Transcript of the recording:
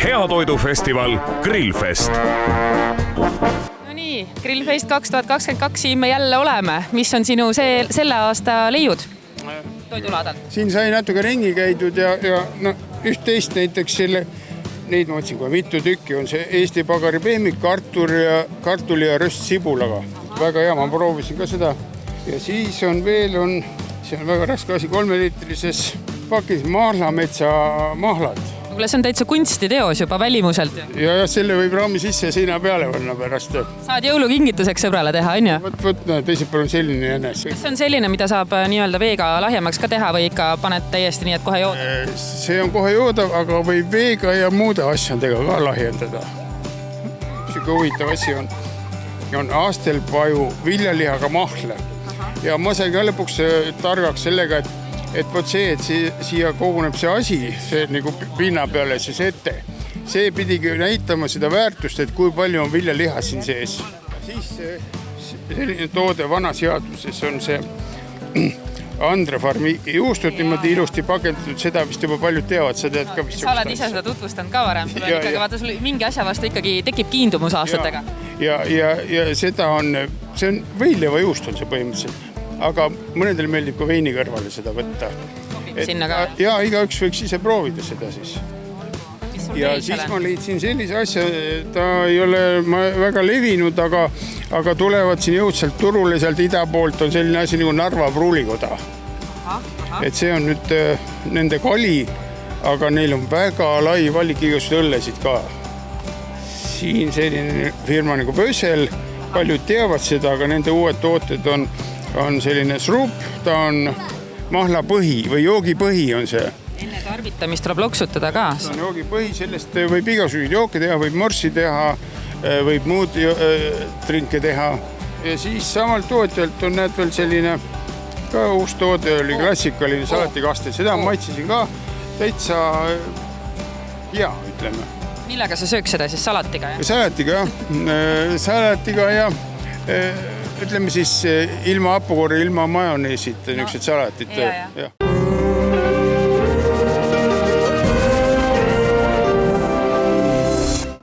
Heatoidufestival Grillfest. No nii, Grillfest 2022 siin me jälle oleme. Mis on sinu selle aasta leiud toidulaadalt? Siin sai natuke ringi käidud ja üht-teist näiteks neid ma otsin, kui mitu tükki on see Eesti pagari pehmik, kartuli ja röstsibulaga. Väga hea, ma proovisin ka seda. Ja siis on veel, see on väga raske asi, 3-liitrises pakis Mahlametsa mahlad. Kuule, see on täitsa kunstiteos juba välimuselt. Ja selle võib raami sisse seina peale võnna pärast. Saad jõulukingituseks sõbrale teha, on ju? Võt, teiselt peal on selline jänes. Kas see on selline, mida saab nii-öelda veega lahjemaks ka teha või ikka paned täiesti nii, et kohe jooda? See on kohe joodav, aga võib veega ja muude asjadega ka lahjendada. Siuke huvitav asi on aastelpaju viljalihaga mahle. Ja ma sain ka lõpuks targaks sellega, et võt see, et siia koguneb see asi, see nagu pinna peale siis ette. See pidigi näitama seda väärtust, et kui palju on viljaliha siin sees. Siis selline toode vanas jaotuses on see Andre Farmi juustut niimoodi ilusti pakendatud, seda vist juba paljud teavad, sa tead ka vist. Sa oled ise seda tutvustanud ka varem, sul on ikkagi, vaata sul mingi asja vastu ikkagi tekib kiindumus aastatega. Ja seda see on võileiva juust on see põhimõtteliselt. Aga mõnedel meeldib ka veini kõrvale seda võtta. Sinna ka? Ja igaüks võiks ise proovida seda siis. Ja siis ma leidsin sellise asja, ta ei ole väga levinud, aga tulevad siin jõudsalt turule, sealt ida poolt on selline asi nagu Narva pruulikoda. Et see on nüüd nende kali, aga neil on väga lai valik igasugused õllesid ka. Siin selline firma nagu Pösel, paljud teavad seda, aga nende uued tooted on selline srup, ta on mahlapõhi või joogipõhi on see. Enne tarvitamist tuleb loksutada ka. See on joogipõhi, sellest võib igasuguseid jooke teha, võib morssi teha, võib muud trinke teha. Ja siis samalt tootjalt on näed veel selline ka uus toode oli klassikaline salatikaste. Seda maitsesin ka täitsa hea, ütleme. Millega sa sööks seda siis salatiga? Salatiga ja ütleme siis ilma hapukoori, ilma majoneesit, niisugused salatit. Ja.